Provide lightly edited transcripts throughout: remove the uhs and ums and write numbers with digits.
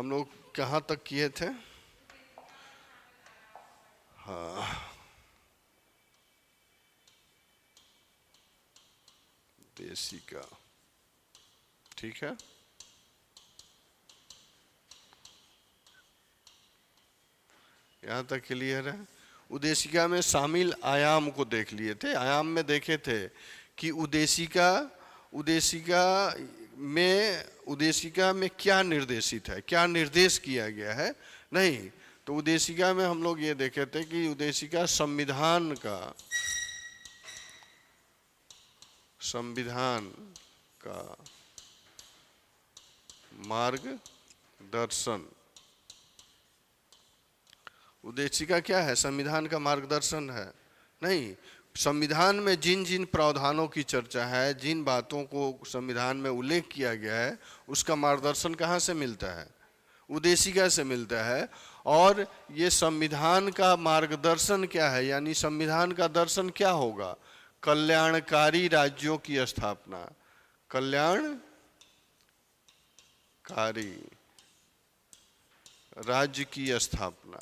हम लोग कहाँ तक किए थे? हाँ, उदेशिका, ठीक है। यहाँ तक क्लियर है। उदेशिका में शामिल आयाम को देख लिए थे। आयाम में देखे थे कि उदेशिका में क्या निर्देशित है, क्या निर्देश किया गया है। नहीं, तो उदेशिका में हम लोग ये देखे थे कि उदेशिका संविधान का मार्गदर्शन, उदेशिका क्या है? संविधान का मार्गदर्शन है। नहीं, संविधान में जिन जिन प्रावधानों की चर्चा है, जिन बातों को संविधान में उल्लेख किया गया है, उसका मार्गदर्शन कहाँ से मिलता है? उदेशिका से मिलता है। और ये संविधान का मार्गदर्शन क्या है, यानी संविधान का दर्शन क्या होगा? कल्याणकारी राज्यों की स्थापना, कल्याणकारी राज्य की स्थापना,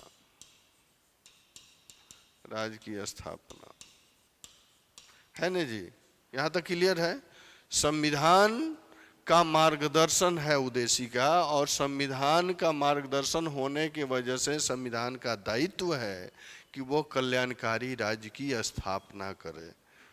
है ना जी? यहाँ तक क्लियर है। संविधान का मार्गदर्शन है उदेशिका, और संविधान का मार्गदर्शन होने की वजह से संविधान का दायित्व है कि वो कल्याणकारी राज्य की स्थापना करे।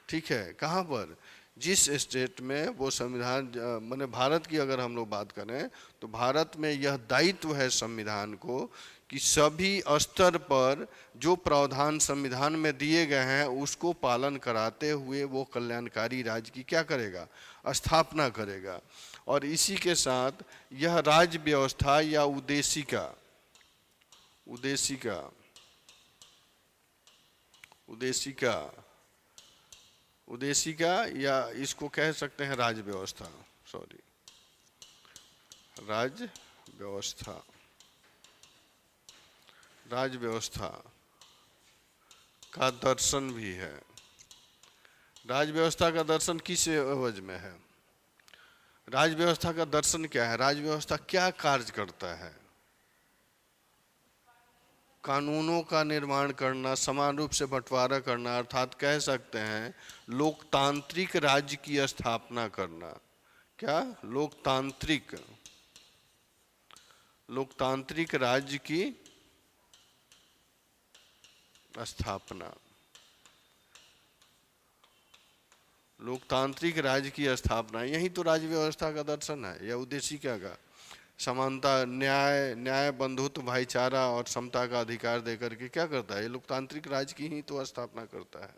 ठीक है, कहाँ पर? जिस स्टेट में वो संविधान, माने भारत की अगर हम लोग बात करें तो भारत में यह दायित्व है संविधान को कि सभी स्तर पर जो प्रावधान संविधान में दिए गए हैं उसको पालन कराते हुए वो कल्याणकारी राज्य की क्या करेगा? स्थापना करेगा। और इसी के साथ यह राज्य व्यवस्था या उदेशिका या इसको कह सकते हैं राज्य व्यवस्था, राज्य व्यवस्था का दर्शन भी है। राज्य व्यवस्था का दर्शन किस एवज में है? राज्य व्यवस्था का दर्शन क्या है? राज्य व्यवस्था क्या कार्य करता है? कानूनों का निर्माण करना, समान रूप से बंटवारा करना, अर्थात कह सकते हैं लोकतांत्रिक राज्य की स्थापना करना। क्या? लोकतांत्रिक राज्य की स्थापना, लोकतांत्रिक राज्य की स्थापना, यही तो राज्य व्यवस्था का दर्शन है या उदेशिका का। समानता, न्याय, बंधुत्व, भाईचारा और समता का अधिकार देकर के क्या करता है? ये लोकतांत्रिक राज्य की ही तो स्थापना करता है।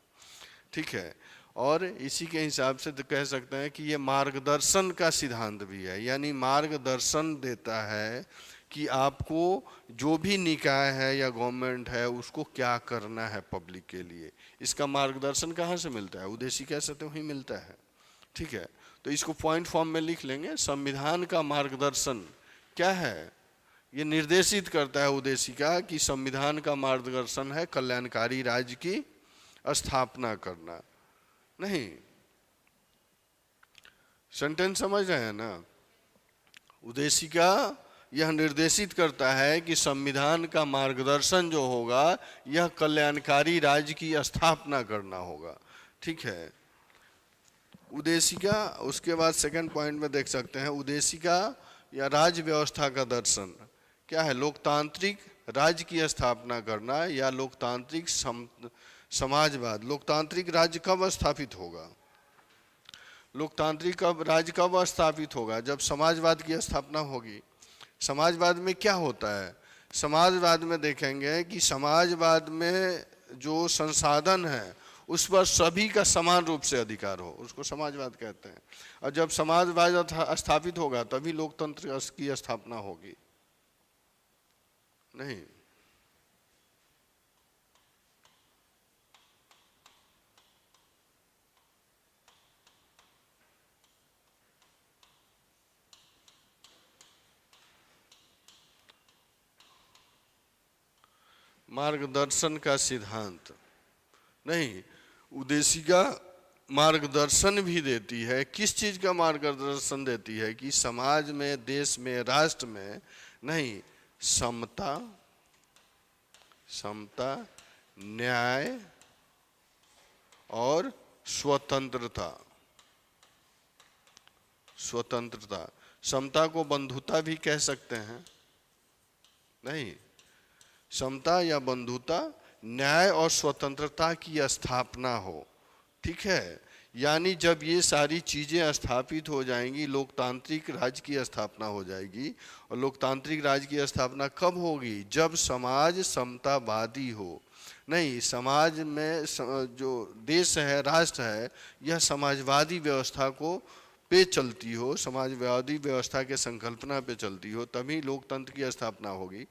ठीक है, और इसी के हिसाब से तो कह सकते हैं कि ये मार्गदर्शन का सिद्धांत भी है, यानी मार्गदर्शन देता है कि आपको जो भी निकाय है या गवर्नमेंट है उसको क्या करना है पब्लिक के लिए। इसका मार्गदर्शन कहाँ से मिलता है? उदेशिका से तो ही मिलता है। ठीक है, तो इसको पॉइंट फॉर्म में लिख लेंगे। संविधान का मार्गदर्शन क्या है? ये निर्देशित करता है उदेशिका कि संविधान का मार्गदर्शन है कल्याणकारी राज्य की स्थापना करना। नहीं, सेंटेंस समझ रहे हैं ना? उदेशिका यह निर्देशित करता है कि संविधान का मार्गदर्शन जो होगा यह कल्याणकारी राज्य की स्थापना करना होगा। ठीक है, उदेशिका। उसके बाद सेकंड पॉइंट में देख सकते हैं उदेशिका या राज्य व्यवस्था का दर्शन क्या है? लोकतांत्रिक राज्य की स्थापना करना या लोकतांत्रिक समाजवाद। लोकतांत्रिक राज्य कब स्थापित होगा? लोकतांत्रिक राज्य कब स्थापित होगा? जब समाजवाद की स्थापना होगी। समाजवाद में क्या होता है? समाजवाद में देखेंगे कि समाजवाद में जो संसाधन है उस पर सभी का समान रूप से अधिकार हो, उसको समाजवाद कहते हैं। और जब समाजवाद स्थापित होगा तभी लोकतंत्र की स्थापना होगी। नहीं, मार्गदर्शन का सिद्धांत नहीं, उदेशिका मार्गदर्शन भी देती है। किस चीज़ का मार्गदर्शन देती है? कि समाज में, देश में, राष्ट्र में नहीं, समता, समता, न्याय और स्वतंत्रता। स्वतंत्रता, समता को बंधुता भी कह सकते हैं, नहीं, समता या बंधुता, न्याय और स्वतंत्रता की स्थापना हो, ठीक है। यानी जब ये सारी चीजें स्थापित हो जाएंगी, लोकतांत्रिक राज्य की स्थापना हो जाएगी। और लोकतांत्रिक राज्य की स्थापना कब होगी? जब समाज समतावादी हो। नहीं, समाज में जो देश है, राष्ट्र है, यह समाजवादी व्यवस्था को पे चलती हो, समाजवादी व्यवस्था के संकल्पना पे चलती हो, तभी लोकतंत्र की स्थापना होगी।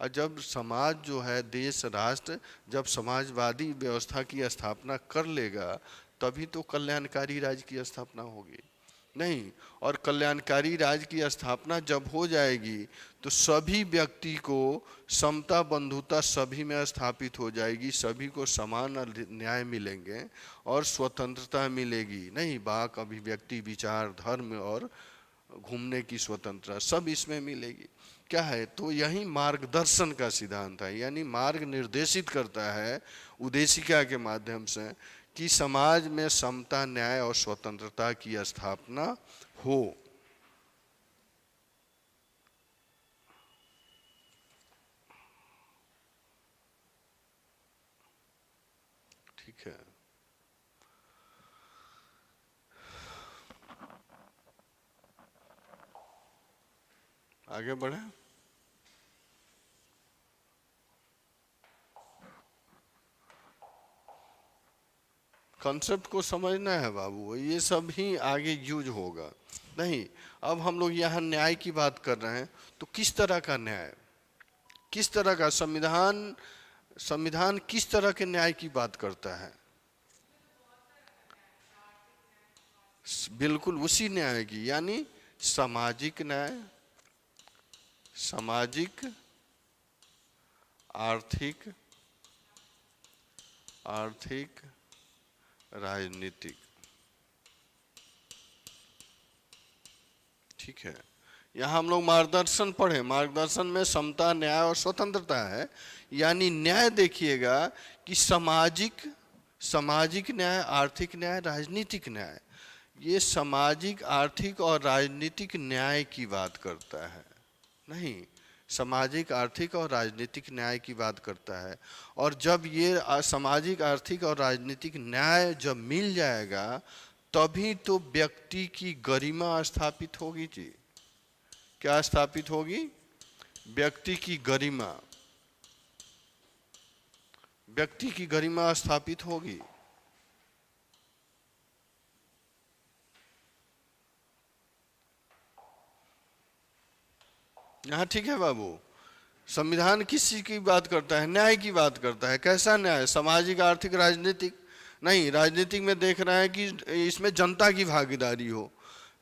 और जब समाज जो है, देश राष्ट्र जब समाजवादी व्यवस्था की स्थापना कर लेगा, तभी तो कल्याणकारी राज्य की स्थापना होगी। नहीं, और कल्याणकारी राज्य की स्थापना जब हो जाएगी तो सभी व्यक्ति को समता बंधुता सभी में स्थापित हो जाएगी, सभी को समान न्याय मिलेंगे और स्वतंत्रता मिलेगी। नहीं, वाक, अभिव्यक्ति, विचार, धर्म और घूमने की स्वतंत्रता सब इसमें मिलेगी। क्या है? तो यही मार्गदर्शन का सिद्धांत है, यानी मार्ग निर्देशित करता है उद्देशिका के माध्यम से कि समाज में समता, न्याय और स्वतंत्रता की स्थापना हो। ठीक है, आगे बढ़े। कॉन्सेप्ट को समझना है बाबू, ये सब ही आगे यूज होगा। नहीं, अब हम लोग यहाँ न्याय की बात कर रहे हैं, तो किस तरह का न्याय, किस तरह का संविधान, संविधान किस तरह के न्याय की बात करता है? बिल्कुल उसी न्याय की, यानी सामाजिक न्याय, सामाजिक, आर्थिक, आर्थिक, राजनीतिक। ठीक है, यहाँ हम लोग मार्गदर्शन पढ़े, मार्गदर्शन में समता, न्याय और स्वतंत्रता है। यानी न्याय देखिएगा कि सामाजिक, सामाजिक न्याय, आर्थिक न्याय, राजनीतिक न्याय, ये सामाजिक, आर्थिक और राजनीतिक न्याय की बात करता है। नहीं, सामाजिक, आर्थिक और राजनीतिक न्याय की बात करता है। और जब ये सामाजिक, आर्थिक और राजनीतिक न्याय जब मिल जाएगा, तभी तो व्यक्ति की गरिमा स्थापित होगी जी। क्या स्थापित होगी? व्यक्ति की गरिमा, व्यक्ति की गरिमा स्थापित होगी। यहाँ ठीक है बाबू, संविधान किस चीज की बात करता है? न्याय की बात करता है। कैसा न्याय? सामाजिक, आर्थिक, राजनीतिक। नहीं, राजनीतिक में देख रहे हैं कि इसमें जनता की भागीदारी हो।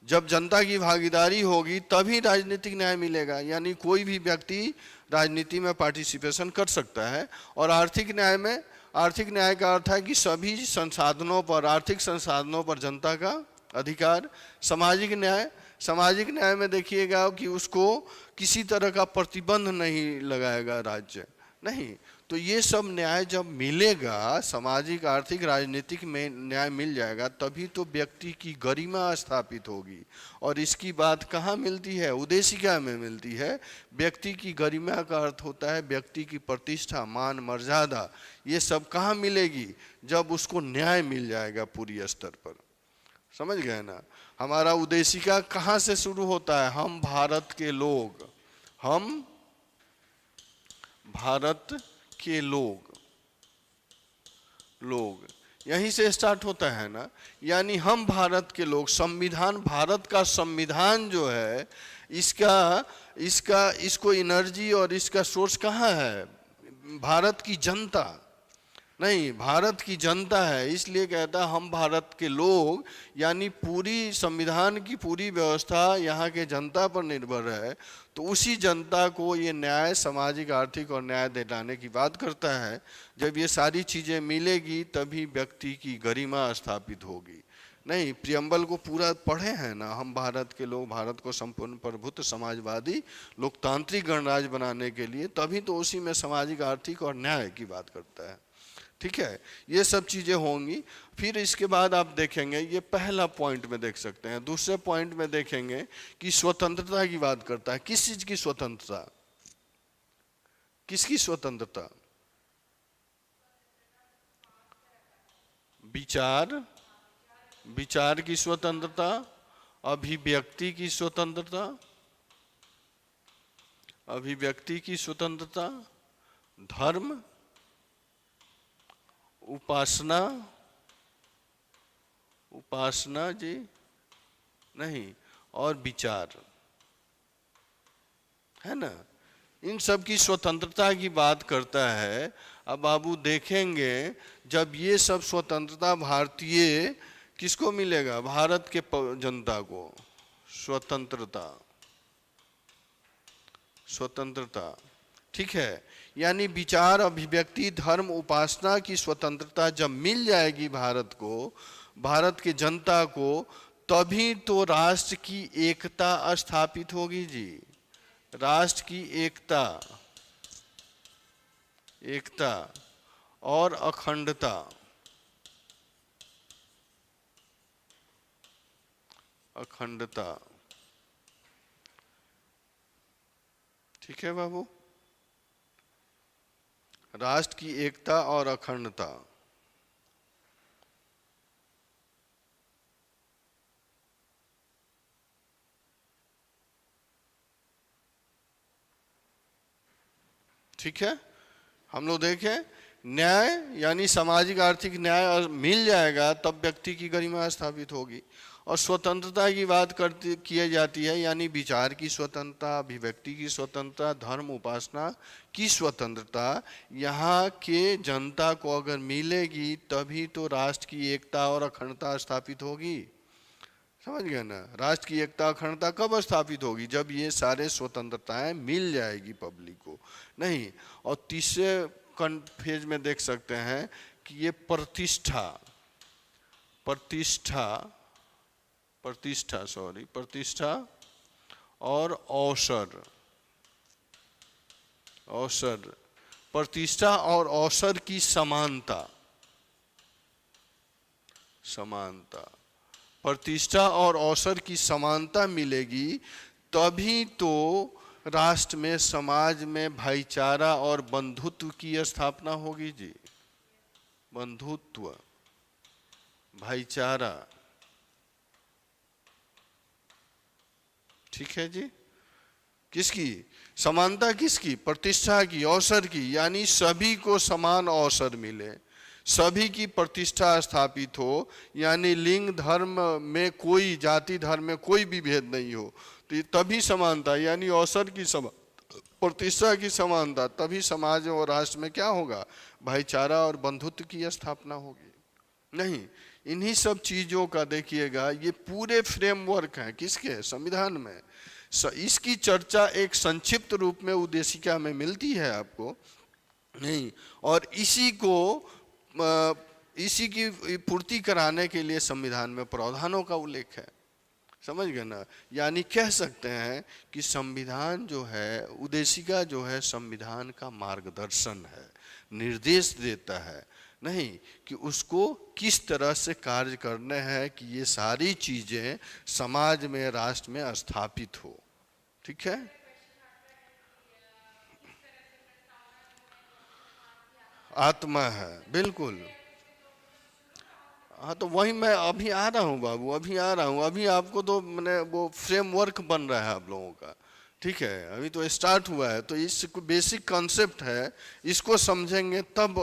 जब जनता की भागीदारी होगी तभी राजनीतिक न्याय मिलेगा, यानी कोई भी व्यक्ति राजनीति में पार्टिसिपेशन कर सकता है। और आर्थिक न्याय में, आर्थिक न्याय का अर्थ है कि सभी संसाधनों पर, आर्थिक संसाधनों पर जनता का अधिकार। सामाजिक न्याय, सामाजिक न्याय में देखिएगा कि उसको किसी तरह का प्रतिबंध नहीं लगाएगा राज्य। नहीं, तो ये सब न्याय जब मिलेगा, सामाजिक, आर्थिक, राजनीतिक में न्याय मिल जाएगा, तभी तो व्यक्ति की गरिमा स्थापित होगी। और इसकी बात कहाँ मिलती है? उद्देशिका में मिलती है। व्यक्ति की गरिमा का अर्थ होता है व्यक्ति की प्रतिष्ठा, मान, मर्यादा। ये सब कहाँ मिलेगी? जब उसको न्याय मिल जाएगा पूरी स्तर पर। समझ गए ना? हमारा उद्देशिका कहाँ से शुरू होता है? हम भारत के लोग, हम भारत के लोग, लोग यहीं से स्टार्ट होता है ना। यानी हम भारत के लोग, संविधान, भारत का संविधान जो है, इसको एनर्जी और इसका सोर्स कहाँ है? भारत की जनता। नहीं, भारत की जनता है, इसलिए कहता है हम भारत के लोग। यानी पूरी संविधान की पूरी व्यवस्था यहाँ के जनता पर निर्भर है। तो उसी जनता को ये न्याय, सामाजिक, आर्थिक और न्याय दिलाने की बात करता है। जब ये सारी चीज़ें मिलेगी तभी व्यक्ति की गरिमा स्थापित होगी। नहीं, प्रियम्बल को पूरा पढ़े हैं ना हम, भारत के लोग, भारत को संपूर्ण प्रभुत्व समाजवादी लोकतांत्रिक गणराज्य बनाने के लिए, तभी तो उसी में सामाजिक आर्थिक और न्याय की बात करता है। ठीक है, ये सब चीज़ें होंगी। फिर इसके बाद आप देखेंगे, ये पहला पॉइंट में देख सकते हैं। दूसरे पॉइंट में देखेंगे कि स्वतंत्रता की बात करता है। किस चीज़ की स्वतंत्रता? किसकी स्वतंत्रता? विचार की स्वतंत्रता, अभिव्यक्ति की स्वतंत्रता, अभिव्यक्ति की स्वतंत्रता, धर्म, उपासना, उपासना जी नहीं, और विचार, है ना, इन सब की स्वतंत्रता की बात करता है। अब बाबू देखेंगे, जब ये सब स्वतंत्रता भारतीय किसको मिलेगा? भारत के जनता को स्वतंत्रता, स्वतंत्रता, ठीक है। यानी विचार, अभिव्यक्ति, धर्म, उपासना की स्वतंत्रता जब मिल जाएगी भारत को, भारत के जनता को, तभी तो राष्ट्र की एकता स्थापित होगी जी। राष्ट्र की एकता, एकता और अखंडता, अखंडता, ठीक है बाबू, राष्ट्र की एकता और अखंडता। ठीक है, हम लोग देखें, न्याय यानी सामाजिक आर्थिक न्याय मिल जाएगा तब व्यक्ति की गरिमा स्थापित होगी। और स्वतंत्रता की बात करती की जाती है, यानी विचार की स्वतंत्रता, अभिव्यक्ति की स्वतंत्रता, धर्म उपासना की स्वतंत्रता यहाँ के जनता को अगर मिलेगी तभी तो राष्ट्र की एकता और अखंडता स्थापित होगी। समझ गए ना? राष्ट्र की एकता अखंडता कब स्थापित होगी? जब ये सारे स्वतंत्रताएं मिल जाएगी पब्लिक को। नहीं, और तीसरे फेज में देख सकते हैं कि ये प्रतिष्ठा, प्रतिष्ठा, प्रतिष्ठा सॉरी प्रतिष्ठा और अवसर, अवसर, प्रतिष्ठा और अवसर की समानता, समानता, प्रतिष्ठा और अवसर की समानता मिलेगी तभी तो राष्ट्र में, समाज में भाईचारा और बंधुत्व की स्थापना होगी जी। बंधुत्व, भाईचारा, ठीक है जी। किसकी समानता? किसकी? प्रतिष्ठा की, अवसर की, यानी सभी को समान अवसर मिले, सभी की प्रतिष्ठा स्थापित हो, यानी लिंग धर्म में कोई, जाति धर्म में कोई भी भेद नहीं हो, तो तभी समानता, यानी अवसर की प्रतिष्ठा की समानता, तभी समाज और राष्ट्र में क्या होगा? भाईचारा और बंधुत्व की स्थापना होगी। नहीं, इन्हीं सब चीजों का देखिएगा, ये पूरे फ्रेमवर्क हैं किसके? संविधान में। इसकी चर्चा एक संक्षिप्त रूप में उद्देशिका में मिलती है आपको, नहीं, और इसी की पूर्ति कराने के लिए संविधान में प्रावधानों का उल्लेख है। समझ गए ना? यानी कह सकते हैं कि संविधान जो है, उद्देशिका जो है, संविधान का मार्गदर्शन है, निर्देश देता है, नहीं कि उसको किस तरह से कार्य करने हैं कि ये सारी चीजें समाज में, राष्ट्र में स्थापित हो। ठीक है, आत्मा है, बिल्कुल। हाँ, तो वही मैं अभी आ रहा हूँ बाबू, अभी आ रहा हूँ। अभी आपको तो मैंने वो फ्रेमवर्क बन रहा है आप लोगों का, ठीक है, अभी तो स्टार्ट हुआ है, तो इस बेसिक कॉन्सेप्ट है, इसको समझेंगे तब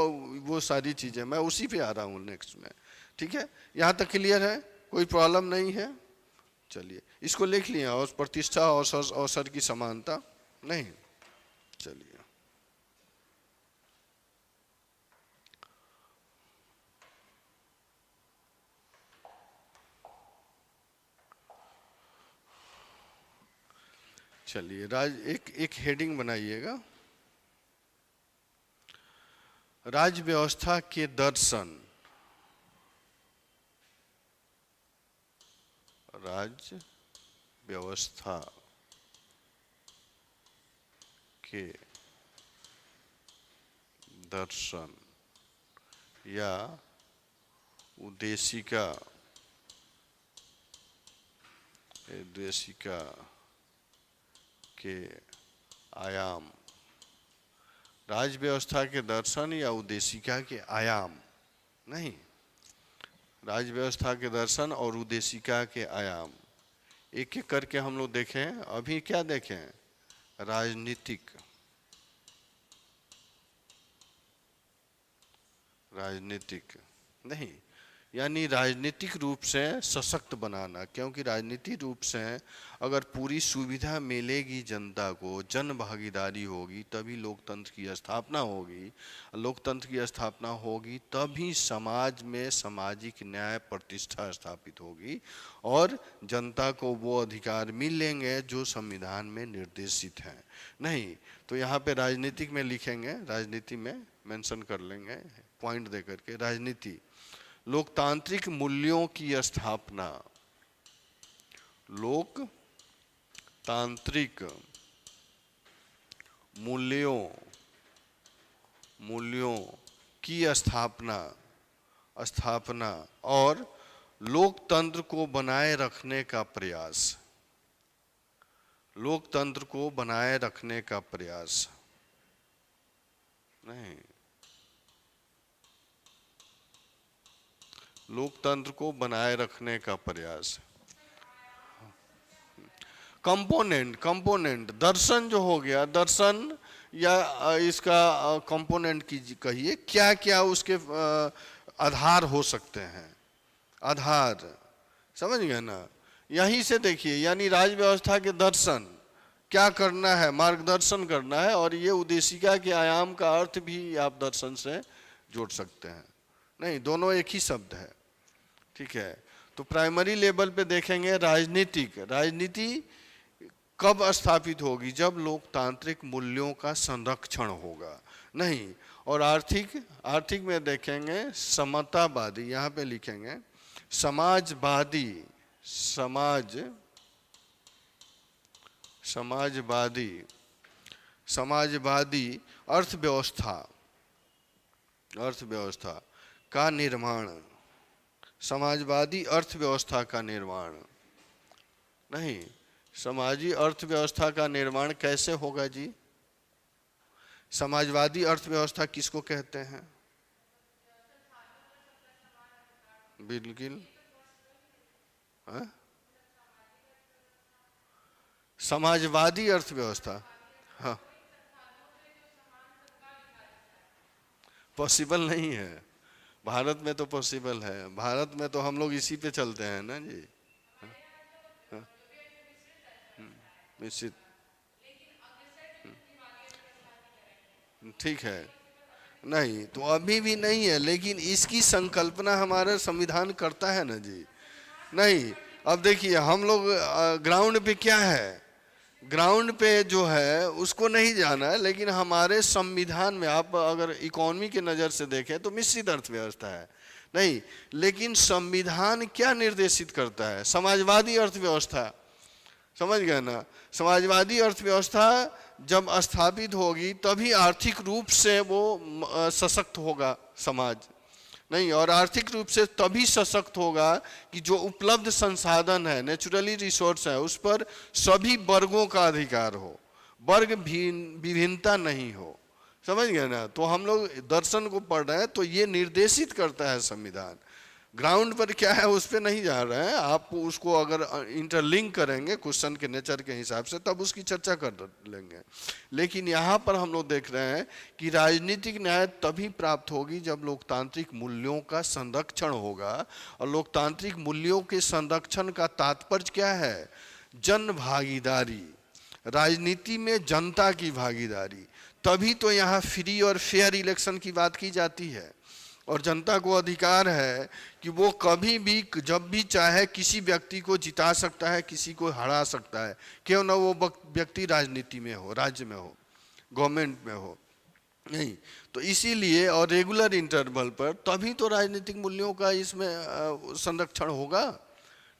वो सारी चीज़ें, मैं उसी पे आ रहा हूँ नेक्स्ट में। ठीक है, यहाँ तक क्लियर है? कोई प्रॉब्लम नहीं है? चलिए, इसको लिख लिया, और प्रतिष्ठा और अवसर की समानता, नहीं, चलिए। चलिए, एक हेडिंग बनाइएगा, राज्य व्यवस्था के दर्शन। राज्य व्यवस्था के दर्शन या उद्देशिका के आयाम, राज्य व्यवस्था के दर्शन या उद्देशिका के आयाम नहीं, राज्य व्यवस्था के दर्शन और उद्देशिका के आयाम एक एक करके हम लोग देखें। अभी क्या देखें? राजनीतिक नहीं, यानी राजनीतिक रूप से सशक्त बनाना, क्योंकि राजनीतिक रूप से अगर पूरी सुविधा मिलेगी जनता को, जन भागीदारी होगी, तभी लोकतंत्र की स्थापना होगी। लोकतंत्र की स्थापना होगी तभी समाज में सामाजिक न्याय प्रतिष्ठा स्थापित होगी और जनता को वो अधिकार मिलेंगे जो संविधान में निर्देशित हैं। नहीं तो यहाँ पे राजनीतिक में लिखेंगे, राजनीति में मेंशन कर लेंगे पॉइंट दे करके। राजनीति लोकतांत्रिक मूल्यों की स्थापना, लोकतांत्रिक मूल्यों की स्थापना और लोकतंत्र को बनाए रखने का प्रयास, लोकतंत्र को बनाए रखने का प्रयास नहीं, लोकतंत्र को बनाए रखने का प्रयास। कंपोनेंट दर्शन जो हो गया, दर्शन या इसका कंपोनेंट की कहिए, क्या क्या उसके आधार हो सकते हैं। आधार समझ गए ना? यहीं से देखिए, यानी राज्य व्यवस्था के दर्शन क्या करना है, मार्गदर्शन करना है, और ये उद्देशिका के आयाम का अर्थ भी आप दर्शन से जोड़ सकते हैं। नहीं, दोनों एक ही शब्द है, ठीक है। तो प्राइमरी लेवल पे देखेंगे राजनीति कब स्थापित होगी? जब लोकतांत्रिक मूल्यों का संरक्षण होगा। नहीं, और आर्थिक में देखेंगे समतावादी, यहाँ पे लिखेंगे समाजवादी अर्थव्यवस्था का निर्माण, समाजवादी अर्थव्यवस्था का निर्माण। नहीं, समाजी अर्थव्यवस्था का निर्माण कैसे होगा जी? समाजवादी अर्थव्यवस्था किसको कहते हैं? बिल्कुल, समाजवादी अर्थव्यवस्था, हाँ, पॉसिबल नहीं है। भारत में तो पॉसिबल है, भारत में तो हम लोग इसी पे चलते हैं ना जी। निश्चित, ठीक है। नहीं तो अभी भी नहीं है, लेकिन इसकी संकल्पना हमारा संविधान करता है ना जी। नहीं, अब देखिए हम लोग ग्राउंड पे क्या है, ग्राउंड पे जो है उसको नहीं जाना है, लेकिन हमारे संविधान में आप अगर इकोनॉमी के नज़र से देखें तो मिश्रित अर्थव्यवस्था है। नहीं, लेकिन संविधान क्या निर्देशित करता है? समाजवादी अर्थव्यवस्था, समझ गए ना? समाजवादी अर्थव्यवस्था जब स्थापित होगी तभी आर्थिक रूप से वो सशक्त होगा समाज। नहीं, और आर्थिक रूप से तभी सशक्त होगा कि जो उपलब्ध संसाधन है, नेचुरली रिसोर्स है, उस पर सभी वर्गों का अधिकार हो, वर्ग विभिन्नता नहीं हो। समझ गए ना? तो हम लोग दर्शन को पढ़ रहे हैं तो ये निर्देशित करता है संविधान। ग्राउंड पर क्या है उस पर नहीं जा रहे हैं, आप उसको अगर इंटरलिंक करेंगे क्वेश्चन के नेचर के हिसाब से तब उसकी चर्चा कर लेंगे। लेकिन यहाँ पर हम लोग देख रहे हैं कि राजनीतिक न्याय तभी प्राप्त होगी जब लोकतांत्रिक मूल्यों का संरक्षण होगा। और लोकतांत्रिक मूल्यों के संरक्षण का तात्पर्य क्या है? जन भागीदारी, राजनीति में जनता की भागीदारी। तभी तो यहाँ फ्री और फेयर इलेक्शन की बात की जाती है, और जनता को अधिकार है कि वो कभी भी जब भी चाहे किसी व्यक्ति को जिता सकता है, किसी को हरा सकता है, क्यों ना वो व्यक्ति राजनीति में हो, राज्य में हो, गवर्नमेंट में हो। नहीं तो इसीलिए और रेगुलर इंटरवल पर तभी तो राजनीतिक मूल्यों का इसमें संरक्षण होगा।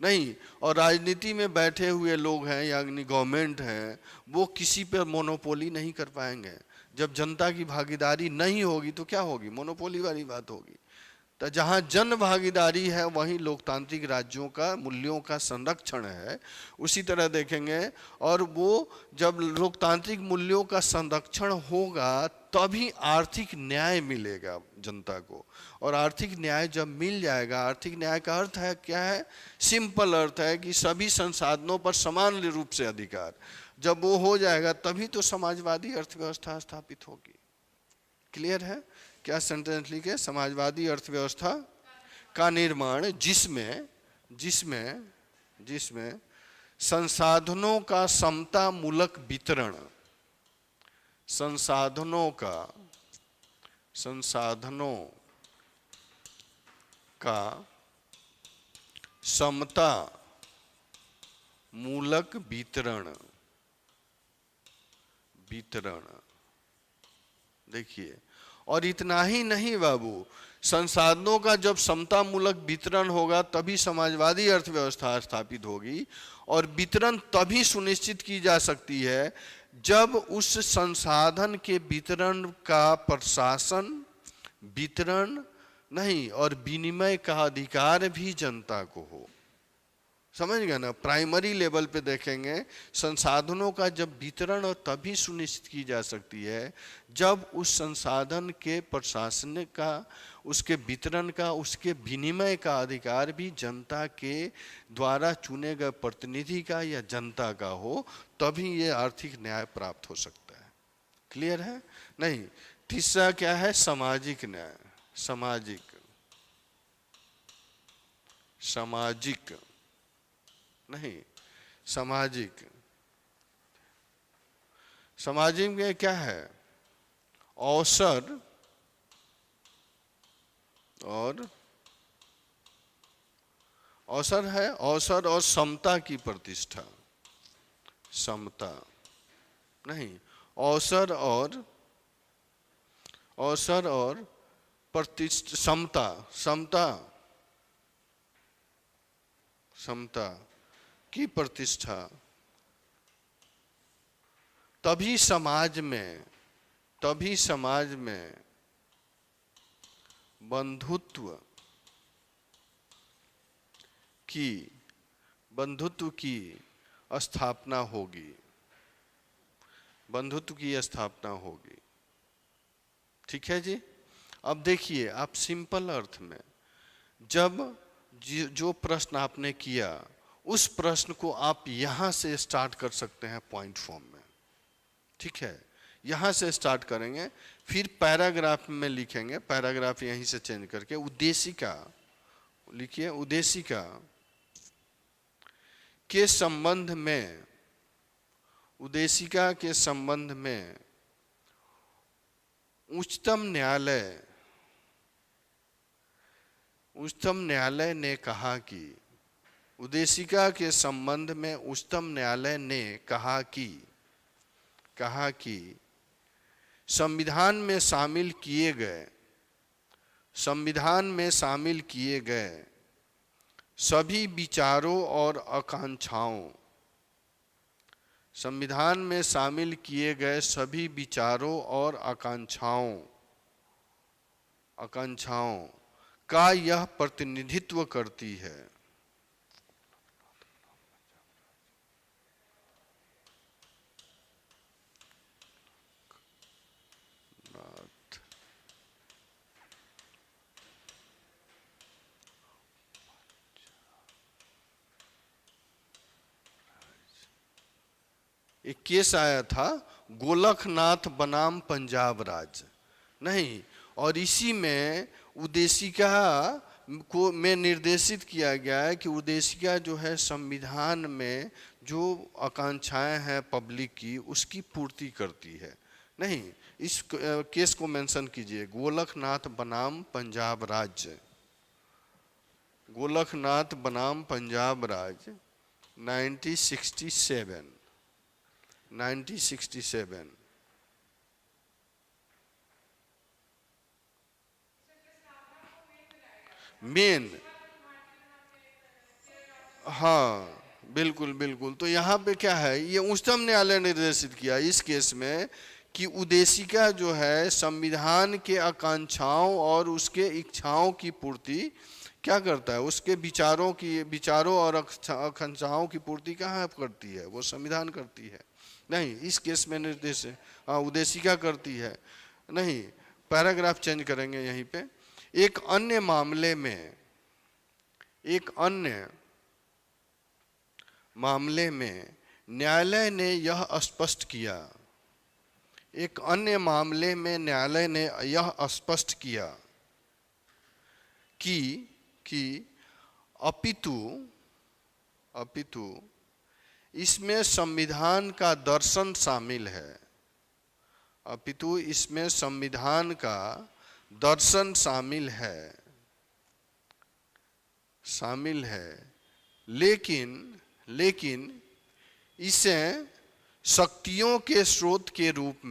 नहीं, और राजनीति में बैठे हुए लोग हैं यानी गवर्नमेंट हैं, वो किसी पर मोनोपोली नहीं कर पाएंगे। जब जनता की भागीदारी नहीं होगी तो क्या होगी, मोनोपोली वाली बात होगी। तो जहाँ जन भागीदारी है वहीं लोकतांत्रिक राज्यों का मूल्यों का संरक्षण है। उसी तरह देखेंगे, और वो जब लोकतांत्रिक मूल्यों का संरक्षण होगा तभी आर्थिक न्याय मिलेगा जनता को। और आर्थिक न्याय जब मिल जाएगा, आर्थिक न्याय का अर्थ है क्या है, सिंपल अर्थ है कि सभी संसाधनों पर समान रूप से अधिकार। जब वो हो जाएगा तभी तो समाजवादी अर्थव्यवस्था स्थापित होगी। क्लियर है? क्या सेंटेंस लिखे, समाजवादी अर्थव्यवस्था का निर्माण जिसमें जिसमें जिसमें संसाधनों का समता मूलक वितरण, संसाधनों का समता मूलक वितरण देखिए, और इतना ही नहीं बाबू, संसाधनों का जब समतामूलक वितरण होगा तभी समाजवादी अर्थव्यवस्था स्थापित होगी। और वितरण तभी सुनिश्चित की जा सकती है जब उस संसाधन के वितरण का प्रशासन, वितरण नहीं और विनिमय का अधिकार भी जनता को हो। समझ गए ना? प्राइमरी लेवल पे देखेंगे, संसाधनों का जब वितरण और तभी सुनिश्चित की जा सकती है जब उस संसाधन के प्रशासन का, उसके वितरण का, उसके विनिमय का अधिकार भी जनता के द्वारा चुने गए प्रतिनिधि का या जनता का हो, तभी ये आर्थिक न्याय प्राप्त हो सकता है। क्लियर है? नहीं, तीसरा क्या है, सामाजिक न्याय। सामाजिक नहीं, सामाजिक में क्या है, अवसर है, अवसर और समता की प्रतिष्ठा। समता नहीं, अवसर और प्रतिष्ठा, समता की प्रतिष्ठा। तभी समाज में बंधुत्व की स्थापना होगी। ठीक है जी? अब देखिए, आप सिंपल अर्थ में जब जो प्रश्न आपने किया उस प्रश्न को आप यहां से स्टार्ट कर सकते हैं पॉइंट फॉर्म में। ठीक है, यहां से स्टार्ट करेंगे, फिर पैराग्राफ में लिखेंगे, पैराग्राफ यहीं से चेंज करके उद्देशिका लिखिए। उद्देशिका के संबंध में उच्चतम न्यायालय ने कहा कि, उद्देशिका के संबंध में उच्चतम न्यायालय ने कहा कि संविधान में शामिल किए गए सभी विचारों और आकांक्षाओं, संविधान में शामिल किए गए सभी विचारों और आकांक्षाओं का यह प्रतिनिधित्व करती है। एक केस आया था, गोलखनाथ बनाम पंजाब राज नहीं, और इसी में उद्देशिका को में निर्देशित किया गया है कि उद्देशिका जो है संविधान में जो आकांक्षाएं हैं पब्लिक की उसकी पूर्ति करती है। नहीं, इस केस को मेंशन कीजिए, गोलखनाथ बनाम पंजाब राज्य। गोलखनाथ बनाम पंजाब राज 1967। मेन, हाँ बिल्कुल बिल्कुल। तो यहाँ पे क्या है, ये उच्चतम न्यायालय ने निर्देशित किया इस केस में कि उद्देशिका जो है संविधान के आकांक्षाओं और उसके इच्छाओं की पूर्ति क्या करता है, उसके विचारों और आकांक्षाओं की पूर्ति कहाँ करती है, वो संविधान करती है। नहीं, इस केस में निर्देश हाँ उद्देशिका करती है। नहीं, पैराग्राफ चेंज करेंगे यहीं पे। एक अन्य मामले में न्यायालय ने यह स्पष्ट किया, एक अन्य मामले में न्यायालय ने यह स्पष्ट किया कि अपितु इसमें संविधान का दर्शन शामिल है, अपितु इसमें संविधान का दर्शन शामिल है, लेकिन इसे शक्तियों के स्रोत के रूप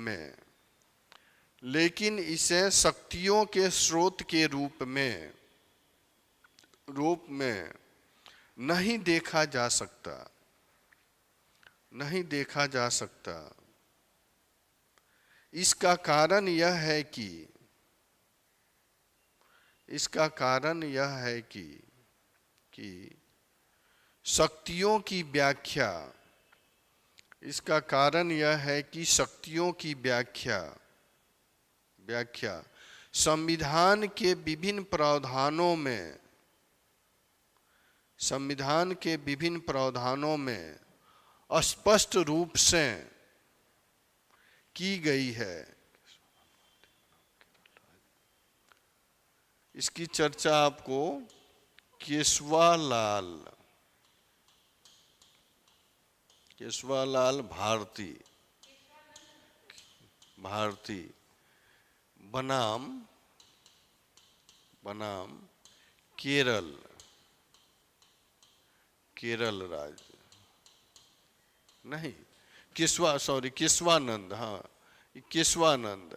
में नहीं देखा जा सकता। इसका कारण यह है कि शक्तियों की व्याख्या संविधान के विभिन्न प्रावधानों में स्पष्ट रूप से की गई है। इसकी चर्चा आपको केशवालाल भारती बनाम केरल राज्य, नहीं केशवानंद, हाँ केशवानंद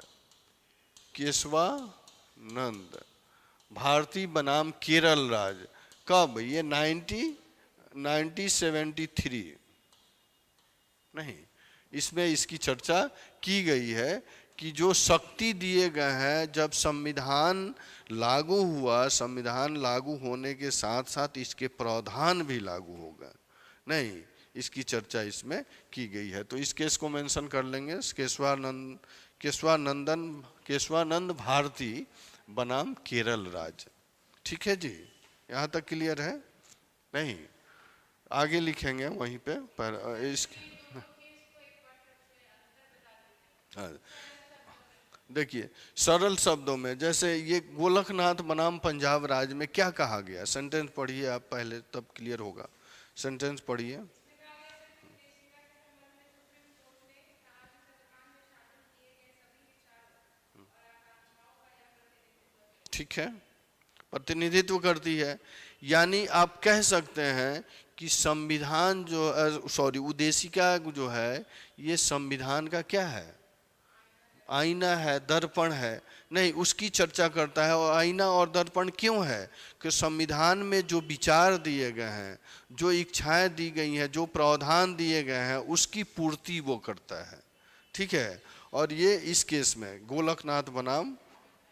भारती बनाम केरल राज्य। कब? ये 1973। नहीं, इसमें इसकी चर्चा की गई है कि जो शक्ति दिए गए हैं, जब संविधान लागू हुआ, संविधान लागू होने के साथ साथ इसके प्रावधान भी लागू होगा। नहीं, इसकी चर्चा इसमें की गई है। तो इस केस को मेंशन कर लेंगे, केशवानंद भारती बनाम केरल राज्य। ठीक है जी, यहाँ तक क्लियर है? नहीं, आगे लिखेंगे वहीं पे पर देखिए सरल शब्दों में, जैसे ये गोलकनाथ बनाम पंजाब राज्य में क्या कहा गया, सेंटेंस पढ़िए आप पहले, तब क्लियर होगा। सेंटेंस पढ़िए। ठीक है, प्रतिनिधित्व करती है। यानी आप कह सकते हैं कि संविधान उद्देशिका जो है ये संविधान का क्या है, आईना है, दर्पण है। नहीं, उसकी चर्चा करता है। और आईना और दर्पण क्यों है? कि संविधान में जो विचार दिए गए हैं, जो इच्छाएं दी गई हैं, जो प्रावधान दिए गए हैं, उसकी पूर्ति वो करता है। ठीक है, और ये इस केस में गोलकनाथ बनाम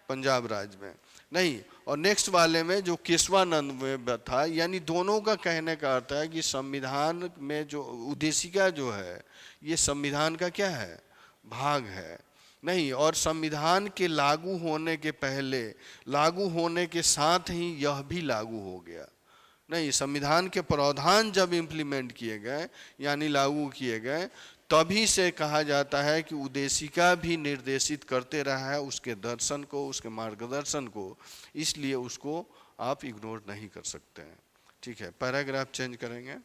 पंजाब राज्य में। नहीं, और नेक्स्ट वाले में जो केशवानंद में था, यानी दोनों का कहने का अर्थ है कि संविधान में जो उद्देशिका जो है ये संविधान का क्या है, भाग है। नहीं, और संविधान के लागू होने के पहले, लागू होने के साथ ही यह भी लागू हो गया। नहीं, संविधान के प्रावधान जब इम्प्लीमेंट किए गए यानी लागू किए गए, तभी से कहा जाता है कि उद्देशिका भी निर्देशित करते रहा है उसके दर्शन को, उसके मार्गदर्शन को, इसलिए उसको आप इग्नोर नहीं कर सकते हैं। ठीक है, पैराग्राफ चेंज करेंगे।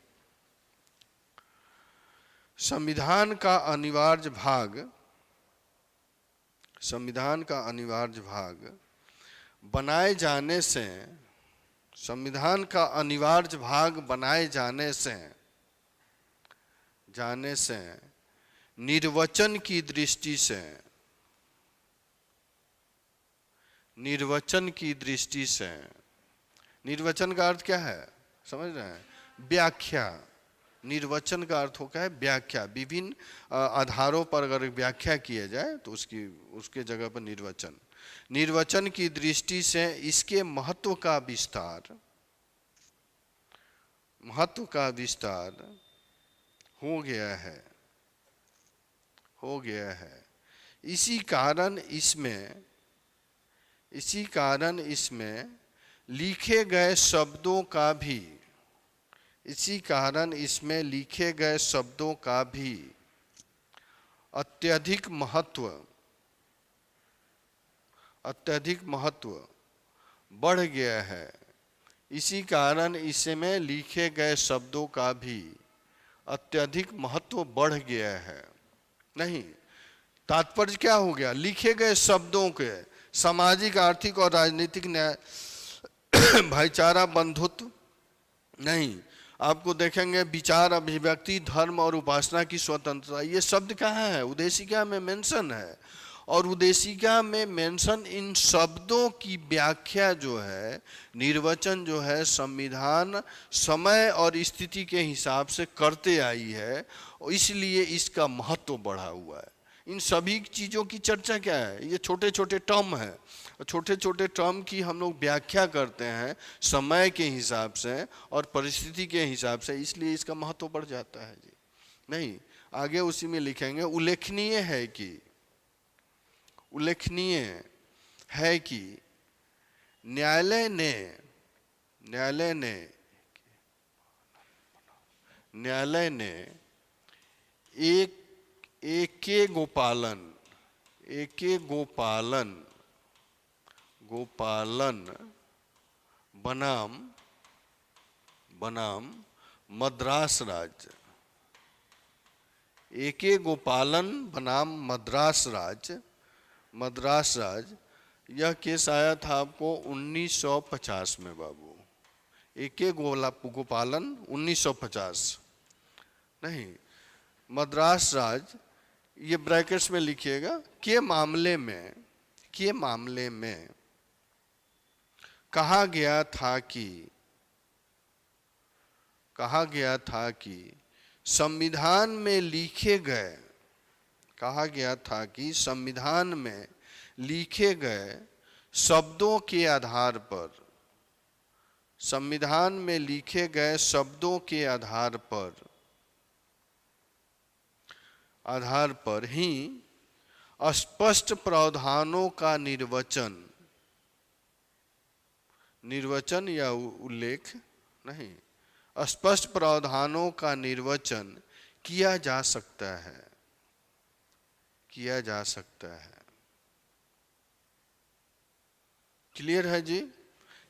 संविधान का अनिवार्य भाग बनाए जाने से, संविधान का अनिवार्य भाग बनाए जाने से निर्वचन की दृष्टि से, निर्वचन का अर्थ क्या है समझ रहे हैं? व्याख्या, निर्वचन का अर्थ होता है व्याख्या। विभिन्न आधारों पर अगर व्याख्या किया जाए तो उसके जगह पर निर्वचन। निर्वचन की दृष्टि से इसके महत्व का विस्तार हो गया है। इसी कारण इसमें लिखे गए शब्दों का भी अत्यधिक महत्व बढ़ गया है। इसी कारण इसमें लिखे गए शब्दों का भी अत्यधिक महत्व बढ़ गया है। नहीं, तात्पर्य क्या हो गया? लिखे गए शब्दों के सामाजिक, आर्थिक और राजनीतिक न्याय, भाईचारा, बंधुत्व नहीं, आपको देखेंगे विचार, अभिव्यक्ति, धर्म और उपासना की स्वतंत्रता, ये शब्द कहाँ है? उद्देशिका में मेंशन है। और उद्देशिका में मेंशन इन शब्दों की व्याख्या जो है, निर्वचन जो है, संविधान समय और स्थिति के हिसाब से करते आई है, इसलिए इसका महत्व बढ़ा हुआ है। इन सभी चीज़ों की चर्चा क्या है? ये छोटे छोटे टर्म है, छोटे छोटे टर्म की हम लोग व्याख्या करते हैं समय के हिसाब से और परिस्थिति के हिसाब से, इसलिए इसका महत्व बढ़ जाता है जी। नहीं, आगे उसी में लिखेंगे, उल्लेखनीय है कि न्यायालय ने एके गोपालन बनाम मद्रास राज्य, एके गोपालन बनाम मद्रास राज्य, यह केस आया था आपको 1950 में बाबू। एके गोपालन 1950, नहीं, मद्रास राज्य, ये ब्रैकेट्स में लिखिएगा, के मामले में कहा गया था कि संविधान में लिखे गए शब्दों के आधार पर ही स्पष्ट प्रावधानों का निर्वचन या उल्लेख नहीं, स्पष्ट प्रावधानों का निर्वचन किया जा सकता है। क्लियर है जी?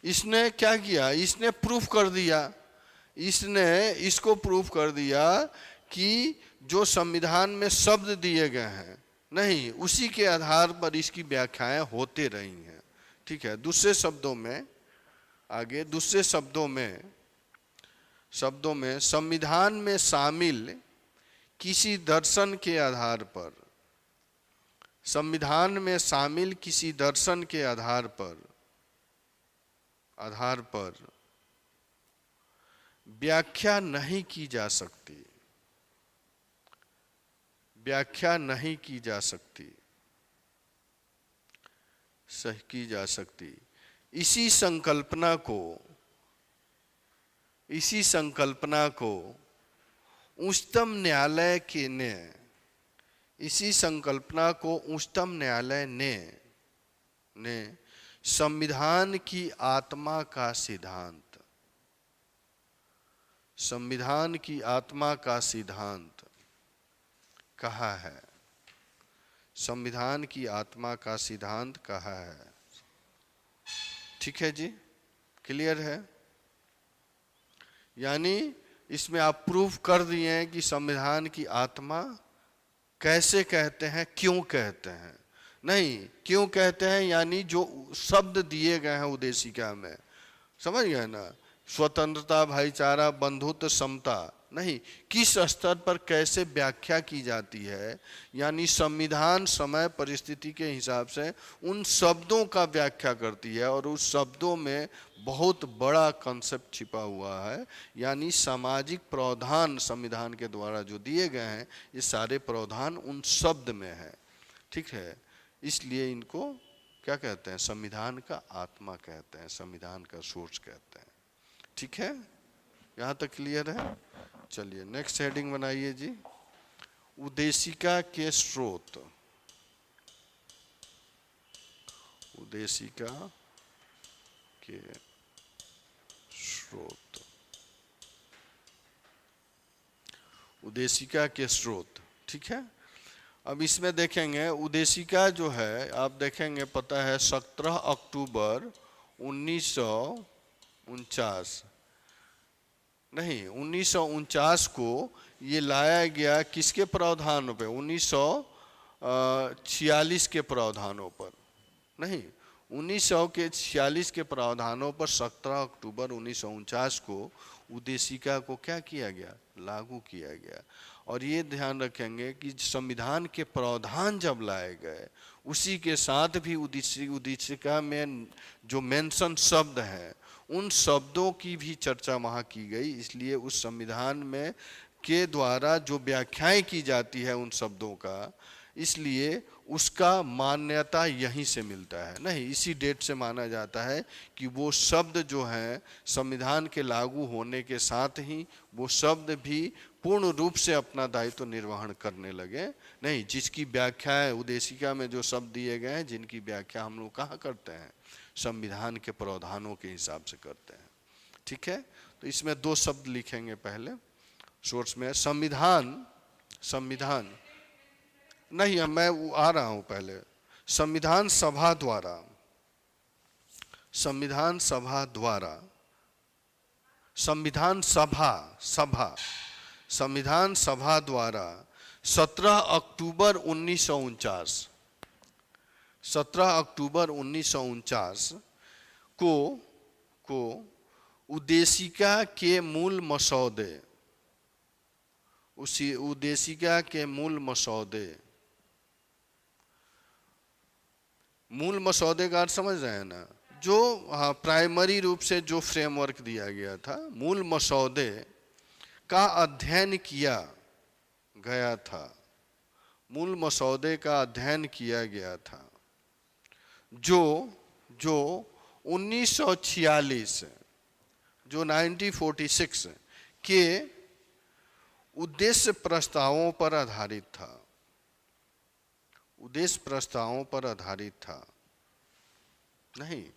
इसने क्या किया? इसने प्रूफ कर दिया, इसको प्रूफ कर दिया कि जो संविधान में शब्द दिए गए हैं, नहीं, उसी के आधार पर इसकी व्याख्याएं होते रही हैं। ठीक है, दूसरे शब्दों में संविधान में शामिल किसी दर्शन के आधार पर व्याख्या नहीं की जा सकती। इसी संकल्पना को उच्चतम न्यायालय ने संविधान की आत्मा का सिद्धांत कहा है। संविधान की आत्मा का सिद्धांत कहा है। ठीक है जी, क्लियर है? यानी इसमें आप प्रूफ कर दिए हैं कि संविधान की आत्मा कैसे कहते हैं, क्यों कहते हैं। नहीं, क्यों कहते हैं यानी जो शब्द दिए गए हैं उद्देशिका में, समझ गए ना? स्वतंत्रता, भाईचारा, बंधुत्व, समता, नहीं, किस स्तर पर कैसे व्याख्या की जाती है, यानी संविधान समय परिस्थिति के हिसाब से उन शब्दों का व्याख्या करती है और उस शब्दों में बहुत बड़ा कॉन्सेप्ट छिपा हुआ है, यानी सामाजिक प्रावधान संविधान के द्वारा जो दिए गए हैं ये सारे प्रावधान उन शब्द में है। ठीक है, इसलिए इनको क्या कहते हैं, संविधान का आत्मा कहते हैं, संविधान का सोर्स कहते हैं। ठीक है, यहाँ तक क्लियर है। चलिए नेक्स्ट हेडिंग बनाइए जी, उद्देशिका के स्रोत। उद्देशिका के स्रोत, उद्देशिका के स्रोत। ठीक है, अब इसमें देखेंगे उद्देशिका जो है, आप देखेंगे पता है 17 अक्टूबर 1949 नहीं 1949 को ये लाया गया किसके प्रावधानों पे, 1946 के प्रावधानों पर, नहीं 1946 के प्रावधानों पर 17 अक्टूबर 1949 को उद्देशिका को क्या किया गया, लागू किया गया। और ये ध्यान रखेंगे कि संविधान के प्रावधान जब लाए गए उसी के साथ भी उद्देशिका में जो मेंशन शब्द हैं उन शब्दों की भी चर्चा वहाँ की गई, इसलिए उस संविधान में के द्वारा जो व्याख्याएं की जाती है उन शब्दों का, इसलिए उसका मान्यता यहीं से मिलता है। नहीं, इसी डेट से माना जाता है कि वो शब्द जो हैं संविधान के लागू होने के साथ ही वो शब्द भी पूर्ण रूप से अपना दायित्व निर्वहन करने लगे। नहीं, जिसकी व्याख्या उद्देशिका में जो शब्द दिए गए हैं जिनकी व्याख्या हम लोग कहाँ करते हैं, संविधान के प्रावधानों के हिसाब से करते हैं। ठीक है, तो इसमें दो शब्द लिखेंगे पहले सोर्स में, संविधान, संविधान नहीं, मैं आ रहा हूं पहले, संविधान सभा द्वारा, संविधान सभा द्वारा, संविधान सभा, सभा, संविधान सभा द्वारा 17 अक्टूबर 1949, 17 अक्टूबर 1949 को उद्देशिका के मूल मसौदे, उसी उद्देशिका के मूल मसौदे, मूल मसौदे का अर्थ समझ रहे हैं ना, जो प्राइमरी रूप से जो फ्रेमवर्क दिया गया था, मूल मसौदे का अध्ययन किया गया था, मूल मसौदे का अध्ययन किया गया था, जो 1946 जो 1946 के उद्देश्य प्रस्तावों पर आधारित था, उद्देश्य प्रस्तावों पर आधारित था। नहीं,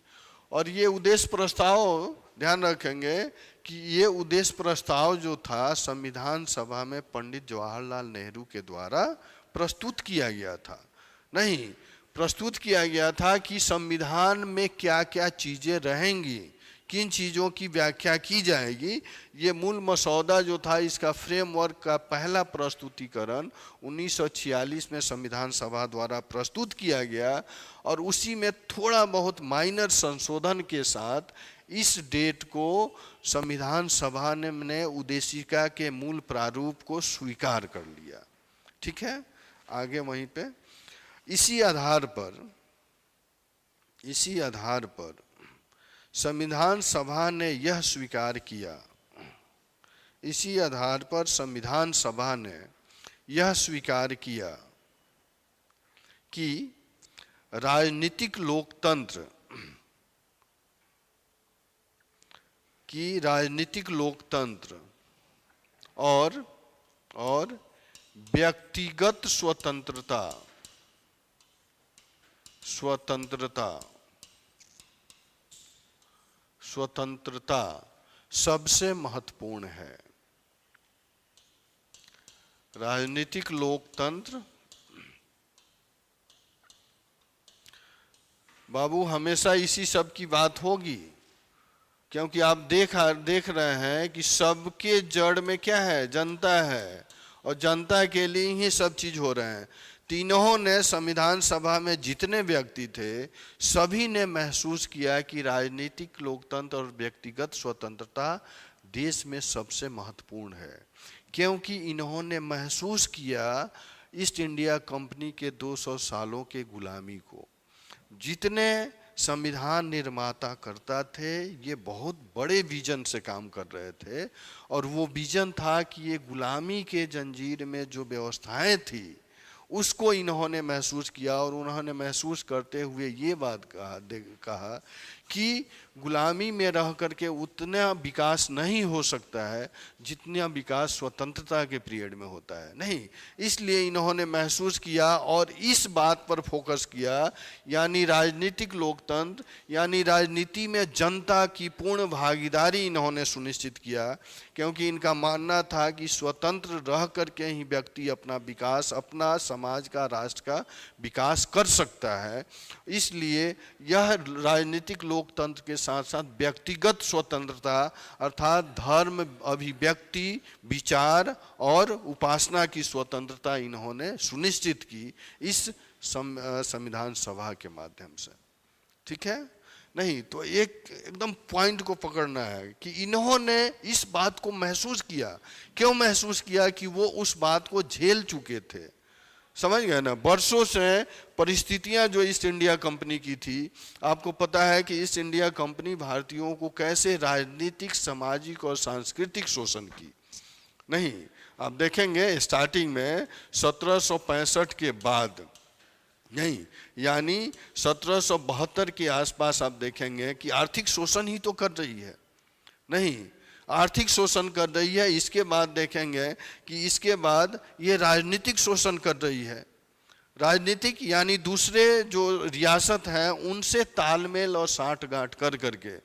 और ये उद्देश्य प्रस्ताव ध्यान रखेंगे कि ये उद्देश्य प्रस्ताव जो था संविधान सभा में पंडित जवाहरलाल नेहरू के द्वारा प्रस्तुत किया गया था। नहीं, प्रस्तुत किया गया था कि संविधान में क्या क्या चीजें रहेंगी, किन चीज़ों की व्याख्या की जाएगी। ये मूल मसौदा जो था इसका फ्रेमवर्क का पहला प्रस्तुतिकरण 1946 में संविधान सभा द्वारा प्रस्तुत किया गया और उसी में थोड़ा बहुत माइनर संशोधन के साथ इस डेट को संविधान सभा ने उद्देशिका के मूल प्रारूप को स्वीकार कर लिया। ठीक है, आगे वहीं पे इसी आधार पर संविधान सभा ने यह स्वीकार किया, इसी आधार पर संविधान सभा ने यह स्वीकार किया कि राजनीतिक लोकतंत्र और व्यक्तिगत स्वतंत्रता सबसे महत्वपूर्ण है। राजनीतिक लोकतंत्र, बाबू हमेशा इसी सब की बात होगी, क्योंकि आप देख रहे हैं कि सबके जड़ में क्या है, जनता है और जनता के लिए ही सब चीज हो रहे हैं। तीनों ने संविधान सभा में जितने व्यक्ति थे सभी ने महसूस किया कि राजनीतिक लोकतंत्र और व्यक्तिगत स्वतंत्रता देश में सबसे महत्वपूर्ण है। क्योंकि इन्होंने महसूस किया ईस्ट इंडिया कंपनी के 200 सालों के गुलामी को। जितने संविधान निर्माता करता थे ये बहुत बड़े विजन से काम कर रहे थे, और वो विजन था कि ये गुलामी के जंजीर में जो व्यवस्थाएं थी उसको इन्होंने महसूस किया, और उन्होंने महसूस करते हुए ये बात कहा कि गुलामी में रह करके उतना विकास नहीं हो सकता है जितना विकास स्वतंत्रता के पीरियड में होता है। नहीं, इसलिए इन्होंने महसूस किया और इस बात पर फोकस किया, यानी राजनीतिक लोकतंत्र, यानी राजनीति में जनता की पूर्ण भागीदारी इन्होंने सुनिश्चित किया, क्योंकि इनका मानना था कि स्वतंत्र रह करके ही व्यक्ति अपना विकास, अपना समाज का, राष्ट्र का विकास कर सकता है। इसलिए यह राजनीतिक लोकतंत्र के साथ साथ व्यक्तिगत स्वतंत्रता अर्थात धर्म, अभिव्यक्ति, विचार और उपासना की स्वतंत्रता इन्होंने सुनिश्चित की इस संविधान सभा के माध्यम से। ठीक है? नहीं तो एकदम पॉइंट को पकड़ना है कि इन्होंने इस बात को महसूस किया। क्यों महसूस किया? कि वो उस बात को झेल चुके थे। समझ गए ना? वर्षों से परिस्थितियां जो ईस्ट इंडिया कंपनी की थी, आपको पता है कि ईस्ट इंडिया कंपनी भारतीयों को कैसे राजनीतिक, सामाजिक और सांस्कृतिक शोषण की। नहीं, आप देखेंगे स्टार्टिंग में 1765 के बाद, नहीं यानी 1772 के आसपास आप देखेंगे कि आर्थिक शोषण ही तो कर रही है। नहीं, आर्थिक शोषण कर रही है। इसके बाद देखेंगे कि इसके बाद ये राजनीतिक शोषण कर रही है। राजनीतिक यानी दूसरे जो रियासत हैं उनसे तालमेल और साठगांठ कर करके,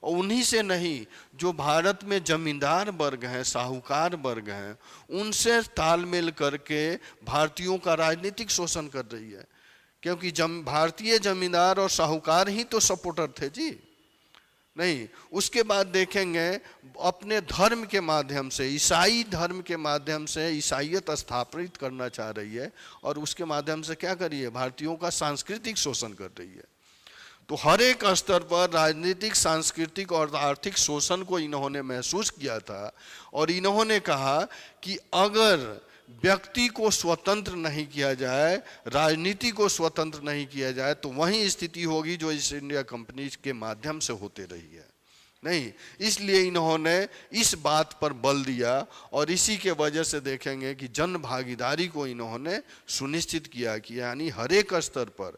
और उन्हीं से नहीं, जो भारत में जमींदार वर्ग हैं, साहूकार वर्ग हैं, उनसे तालमेल करके भारतीयों का राजनीतिक शोषण कर रही है। क्योंकि भारतीय जमींदार और साहूकार ही तो सपोर्टर थे जी। नहीं, उसके बाद देखेंगे अपने धर्म के माध्यम से, ईसाई धर्म के माध्यम से ईसाईयत स्थापित करना चाह रही है, और उसके माध्यम से क्या करिए? भारतीयों का सांस्कृतिक शोषण कर रही है। तो हर एक स्तर पर राजनीतिक, सांस्कृतिक और आर्थिक शोषण को इन्होंने महसूस किया था, और इन्होंने कहा कि अगर व्यक्ति को स्वतंत्र नहीं किया जाए, राजनीति को स्वतंत्र नहीं किया जाए, तो वही स्थिति होगी जो ईस्ट इंडिया कंपनी के माध्यम से होते रही है। नहीं, इसलिए इन्होंने इस बात पर बल दिया, और इसी के वजह से देखेंगे कि जन भागीदारी को इन्होंने सुनिश्चित किया कि यानी हर एक स्तर पर,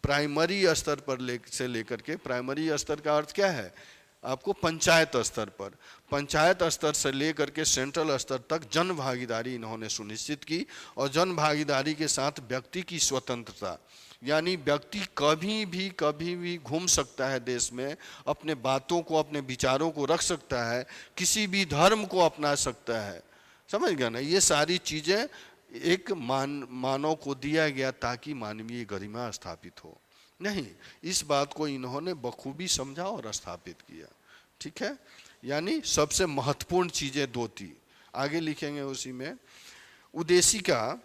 प्राइमरी स्तर पर से लेकर के, प्राइमरी स्तर का अर्थ क्या है आपको? पंचायत स्तर पर, पंचायत स्तर से लेकर के सेंट्रल स्तर तक जन भागीदारी इन्होंने सुनिश्चित की। और जन भागीदारी के साथ व्यक्ति की स्वतंत्रता, यानी व्यक्ति कभी भी घूम सकता है देश में, अपने बातों को, अपने विचारों को रख सकता है, किसी भी धर्म को अपना सकता है। समझ गया ना? ये सारी चीज़ें एक मानव को दिया गया ताकि मानवीय गरिमा स्थापित हो। नहीं, इस बात को इन्होंने बखूबी समझा और स्थापित किया। ठीक है? यानी सबसे महत्वपूर्ण चीजें दो थी। आगे लिखेंगे उसी में, उद्देशिका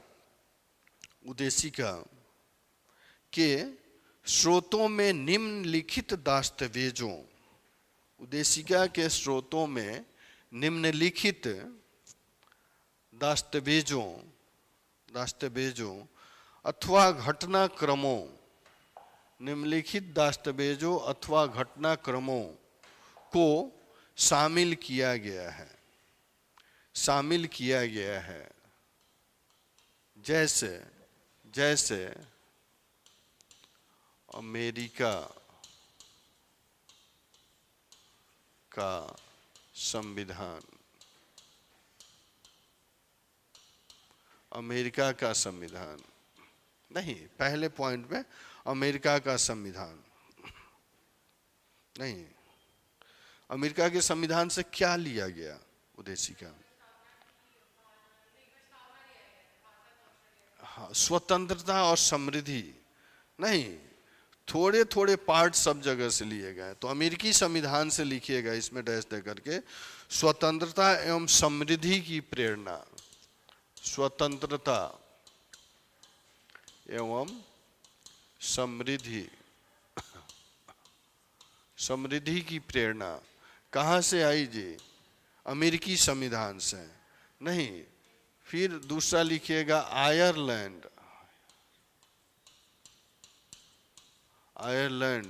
के स्रोतों में निम्नलिखित दस्तावेजों, उद्देशिका के स्रोतों में निम्नलिखित दस्तावेजों अथवा घटनाक्रमों, निम्नलिखित दस्तावेजों अथवा घटनाक्रमों को शामिल किया गया है, जैसे अमेरिका का संविधान, अमेरिका का संविधान, नहीं पहले पॉइंट में अमेरिका का संविधान, नहीं अमेरिका के संविधान से क्या लिया गया उद्देशिका? हाँ, स्वतंत्रता और समृद्धि, नहीं थोड़े थोड़े पार्ट सब जगह से लिए गए। तो अमेरिकी संविधान से लिखिएगा इसमें डैश दे करके, स्वतंत्रता एवं समृद्धि की प्रेरणा, स्वतंत्रता एवं समृद्धि की प्रेरणा कहाँ से आई जी? अमेरिकी संविधान से। नहीं, फिर दूसरा लिखिएगा आयरलैंड, आयरलैंड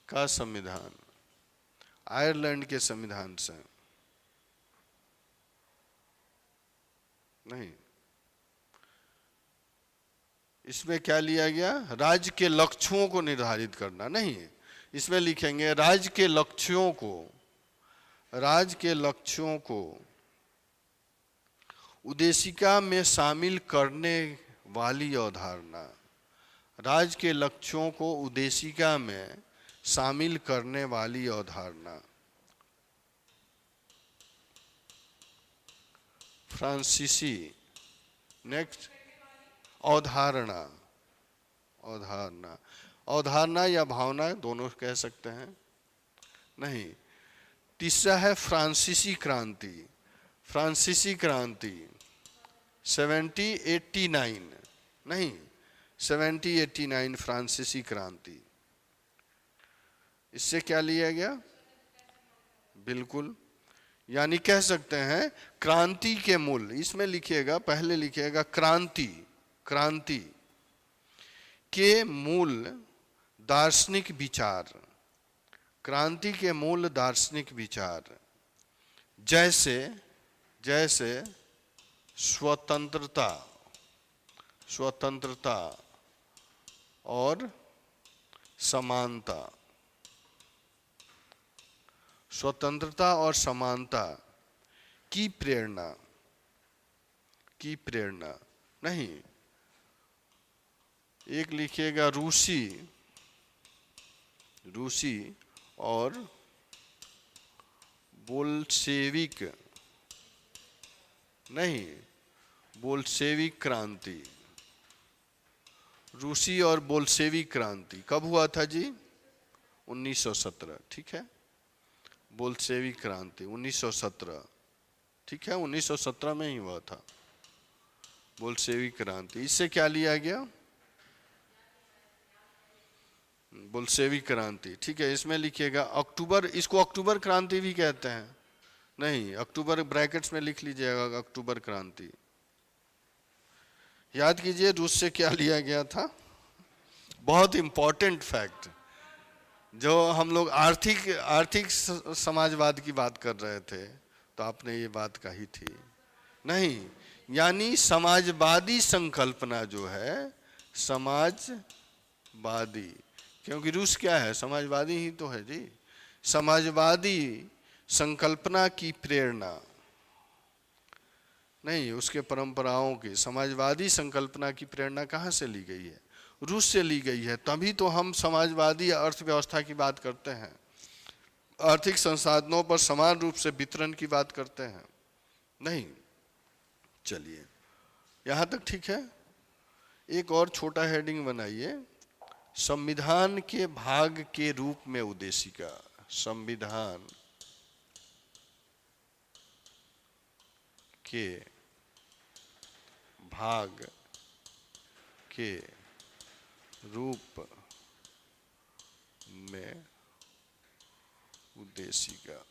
का संविधान, आयरलैंड के संविधान से नहीं। इसमें क्या लिया गया? राज्य के लक्ष्यों को निर्धारित करना, नहीं, इसमें लिखेंगे राज्य के लक्ष्यों को, राज्य के लक्ष्यों को उद्देशिका में शामिल करने वाली अवधारणा, राज्य के लक्ष्यों को उद्देशिका में शामिल करने वाली अवधारणा। फ्रांसीसी, नेक्स्ट अवधारणा, अवधारणा, अवधारणा या भावना दोनों कह सकते हैं, नहीं। तीसरा है फ्रांसीसी क्रांति, फ्रांसीसी क्रांति 1789, नहीं 1789 फ्रांसीसी क्रांति। इससे क्या लिया गया? बिल्कुल, यानी कह सकते हैं क्रांति के मूल, इसमें लिखिएगा, पहले लिखिएगा क्रांति, क्रांति के मूल दार्शनिक विचार, क्रांति के मूल दार्शनिक विचार, जैसे जैसे स्वतंत्रता, स्वतंत्रता और समानता, स्वतंत्रता और समानता की प्रेरणा, की प्रेरणा, नहीं। एक लिखिएगा रूसी, रूसी और बोल्शेविक, नहीं, बोल्शेविक क्रांति, रूसी और बोल्शेविक क्रांति कब हुआ था जी? 1917, ठीक है। बोल्शेविक क्रांति 1917, ठीक है, 1917 में ही हुआ था बोल्शेविक क्रांति। इससे क्या लिया गया? बोल्शेविक क्रांति, ठीक है। इसमें लिखिएगा अक्टूबर, इसको अक्टूबर क्रांति भी कहते हैं, नहीं, अक्टूबर ब्रैकेट्स में लिख लीजिएगा, अक्टूबर क्रांति। याद कीजिए रूस से क्या लिया गया था, बहुत इंपॉर्टेंट फैक्ट, जो हम लोग आर्थिक समाजवाद की बात कर रहे थे तो आपने ये बात कही थी, नहीं, यानी समाजवादी संकल्पना जो है, समाजवादी, क्योंकि रूस क्या है? समाजवादी ही तो है जी। समाजवादी संकल्पना की प्रेरणा, नहीं, उसके परंपराओं की, समाजवादी संकल्पना की प्रेरणा कहाँ से ली गई है? रूस से ली गई है। तभी तो हम समाजवादी अर्थव्यवस्था की बात करते हैं, आर्थिक संसाधनों पर समान रूप से वितरण की बात करते हैं, नहीं। चलिए यहाँ तक ठीक है। एक और छोटा हेडिंग बनाइए, संविधान के भाग के रूप में उद्देशिका, संविधान के भाग के रूप में उद्देशिका,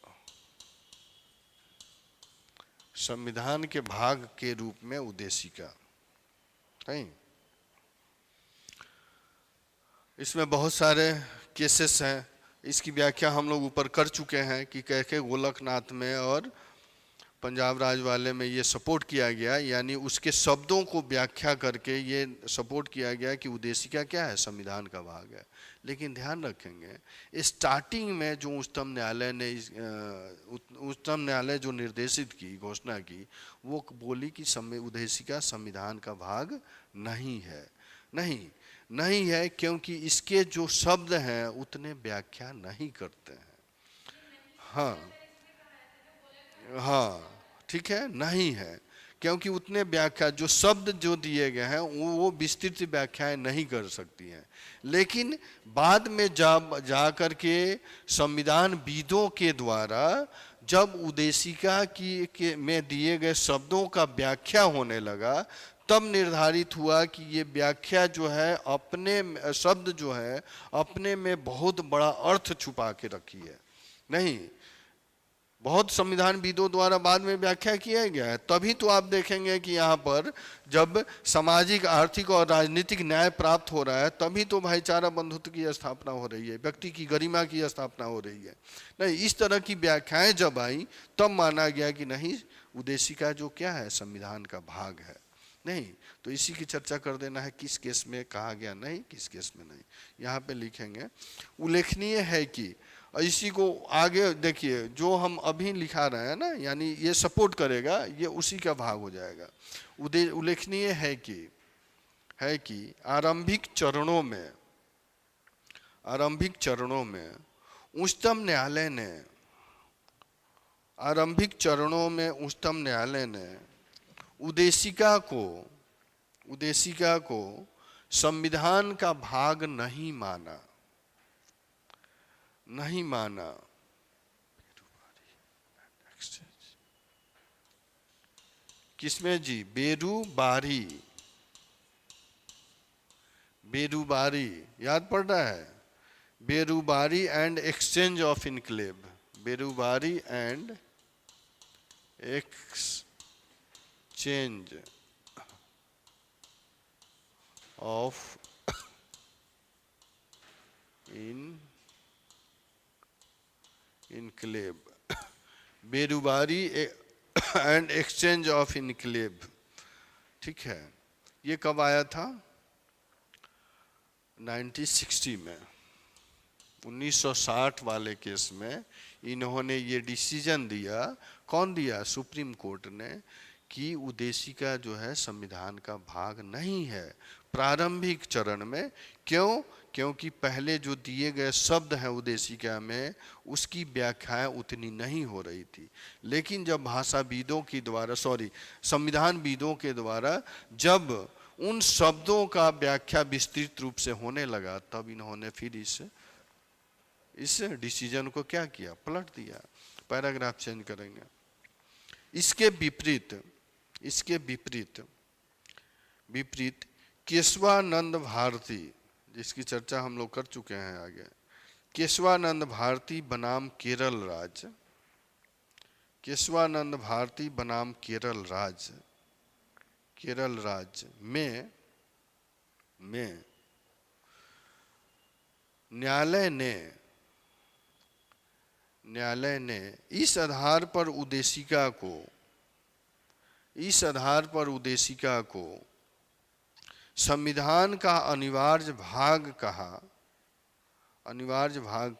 संविधान के भाग के रूप में उद्देशिका, नहीं। इसमें बहुत सारे केसेस हैं, इसकी व्याख्या हम लोग ऊपर कर चुके हैं कि कैसे गोलकनाथ में और पंजाब राज वाले में ये सपोर्ट किया गया, यानी उसके शब्दों को व्याख्या करके ये सपोर्ट किया गया कि उद्देशिका क्या है? संविधान का भाग है। लेकिन ध्यान रखेंगे स्टार्टिंग में जो उच्चतम न्यायालय ने, उच्चतम न्यायालय जो निर्देशित की, घोषणा की, वो बोली कि उद्देशिका संविधान का भाग नहीं है, नहीं, नहीं है, क्योंकि इसके जो शब्द हैं उतने व्याख्या नहीं करते हैं। हाँ हाँ, ठीक है, नहीं है, क्योंकि उतने व्याख्या, जो शब्द जो दिए गए हैं वो विस्तृत व्याख्याएं नहीं कर सकती हैं। लेकिन बाद में जब जा कर के संविधान विदों के द्वारा जब उद्देशिका की में दिए गए शब्दों का व्याख्या होने लगा, तब निर्धारित हुआ कि ये व्याख्या जो है, अपने शब्द जो है अपने में बहुत बड़ा अर्थ छुपा के रखी है, नहीं। बहुत संविधानविदों द्वारा बाद में व्याख्या किया गया है। तभी तो आप देखेंगे कि यहाँ पर जब सामाजिक, आर्थिक और राजनीतिक न्याय प्राप्त हो रहा है, तभी तो भाईचारा बंधुत्व की स्थापना हो रही है, व्यक्ति की गरिमा की स्थापना हो रही है। नहीं, इस तरह की व्याख्याएं जब आई तब माना गया कि नहीं, उद्देशिका जो क्या है, संविधान का भाग है। नहीं तो इसी की चर्चा कर देना है, किस केस में कहा गया नहीं, किस केस में नहीं। यहाँ पे लिखेंगे उल्लेखनीय है कि, इसी को आगे देखिए जो हम अभी लिखा रहे हैं ना, यानी ये सपोर्ट करेगा, ये उसी का भाग हो जाएगा। उल्लेखनीय है कि आरंभिक चरणों में उच्चतम न्यायालय ने उद्देशिका को संविधान का भाग नहीं माना। किसमें जी? बेरूबारी याद पड़ रहा है? Berubari and exchange of enclave, Berubari and exchange of enclave, Berubari and exchange of enclave. ठीक है, ये कब आया था? 1960 में, 1960 वाले केस में इन्होंने ये डिसीजन दिया। कौन दिया? सुप्रीम कोर्ट ने, कि उद्देशिका जो है संविधान का भाग नहीं है प्रारंभिक चरण में। क्यों? क्योंकि पहले जो दिए गए शब्द हैं उद्देशिका में, उसकी व्याख्याएं उतनी नहीं हो रही थी। लेकिन जब भाषाविदों के द्वारा, संविधानविदों के द्वारा जब उन शब्दों का व्याख्या विस्तृत रूप से होने लगा, तब इन्होंने फिर इस डिसीजन को क्या किया? पलट दिया। पैराग्राफ चेंज करेंगे। इसके विपरीत केशवानंद भारती, जिसकी चर्चा हम लोग कर चुके हैं आगे, केशवानंद भारती बनाम केरल राज्य में न्यायालय ने इस आधार पर उद्देशिका को संविधान का अनिवार्य भाग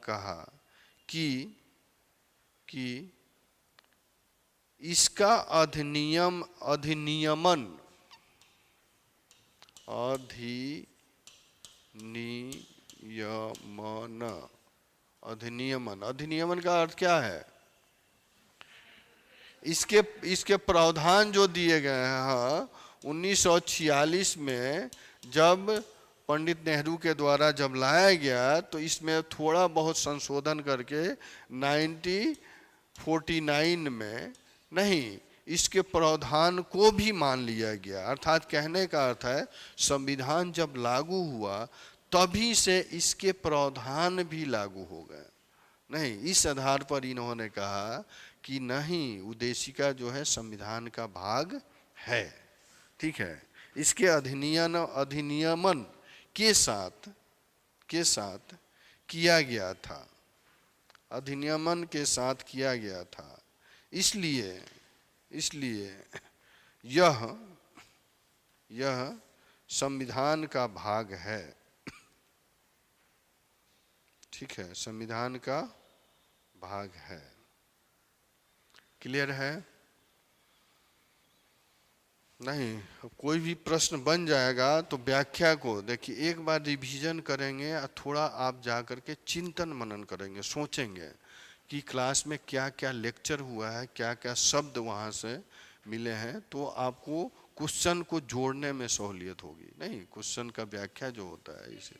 कहा कि इसका अधिनियमन का अर्थ क्या है? इसके प्रावधान जो दिए गए हैं। हाँ, 1946 में जब पंडित नेहरू के द्वारा जब लाया गया, तो इसमें थोड़ा बहुत संशोधन करके 1949 में नहीं, इसके प्रावधान को भी मान लिया गया। अर्थात कहने का अर्थ है, संविधान जब लागू हुआ तभी से इसके प्रावधान भी लागू हो गए। नहीं, इस आधार पर इन्होंने कहा कि नहीं, उद्देशिका जो है संविधान का भाग है। ठीक है, इसके अधिनियमन के साथ किया गया था। इसलिए यह संविधान का भाग है। ठीक है, संविधान का भाग है। क्लियर है? नहीं, कोई भी प्रश्न बन जाएगा तो व्याख्या को देखिए, एक बार रिवीजन करेंगे और थोड़ा आप जा करके चिंतन मनन करेंगे, सोचेंगे कि क्लास में क्या क्या लेक्चर हुआ है, क्या क्या शब्द वहाँ से मिले हैं, तो आपको क्वेश्चन को जोड़ने में सहूलियत होगी। नहीं, क्वेश्चन का व्याख्या जो होता है इसे,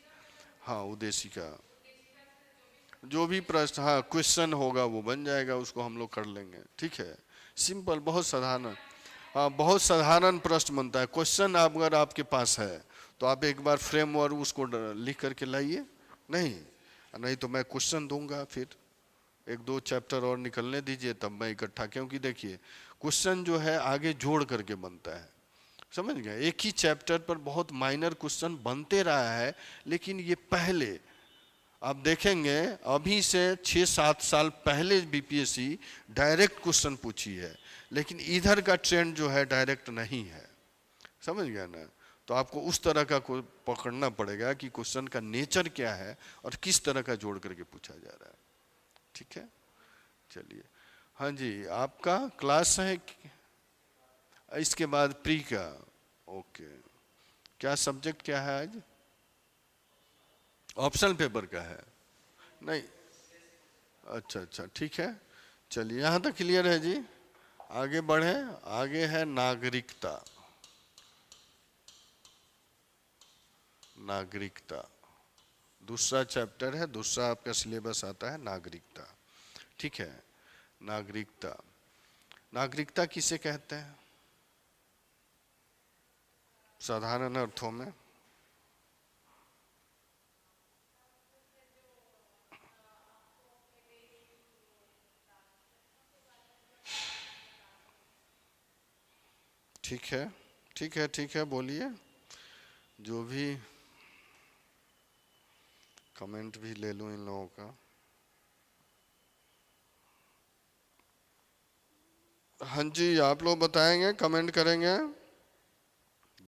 हाँ, उद्देशिका जो भी प्रश्न, हाँ, क्वेश्चन होगा वो बन जाएगा, उसको हम लोग कर लेंगे। ठीक है, सिंपल, बहुत साधारण। हाँ, बहुत साधारण प्रश्न बनता है। क्वेश्चन अगर आपके पास है तो आप एक बार फ्रेमवर्क उसको लिख करके लाइए। नहीं तो मैं क्वेश्चन दूंगा, फिर एक दो चैप्टर और निकलने दीजिए तब मैं इकट्ठा, क्योंकि देखिए क्वेश्चन जो है आगे जोड़ करके बनता है, समझ गए। एक ही चैप्टर पर बहुत माइनर क्वेश्चन बनते रहा है, लेकिन ये पहले आप देखेंगे अभी से 6-7 साल पहले बीपीएससी डायरेक्ट क्वेश्चन पूछी है, लेकिन इधर का ट्रेंड जो है डायरेक्ट नहीं है, समझ गया ना। तो आपको उस तरह का पकड़ना पड़ेगा कि क्वेश्चन का नेचर क्या है और किस तरह का जोड़ करके पूछा जा रहा है, ठीक है। चलिए, हाँ जी, आपका क्लास है इसके बाद प्री का, ओके। क्या सब्जेक्ट क्या है आज? ऑप्शनल पेपर का है? नहीं, अच्छा अच्छा, ठीक है। चलिए, यहाँ तक क्लियर है जी। आगे बढ़े, आगे है नागरिकता। नागरिकता दूसरा चैप्टर है, दूसरा आपका सिलेबस आता है नागरिकता, ठीक है। नागरिकता, नागरिकता किसे कहते हैं साधारण अर्थों में? ठीक है, ठीक है, ठीक है, बोलिए। जो भी कमेंट भी ले लूं इन लोगों का। हाँ जी, आप लोग बताएंगे, कमेंट करेंगे।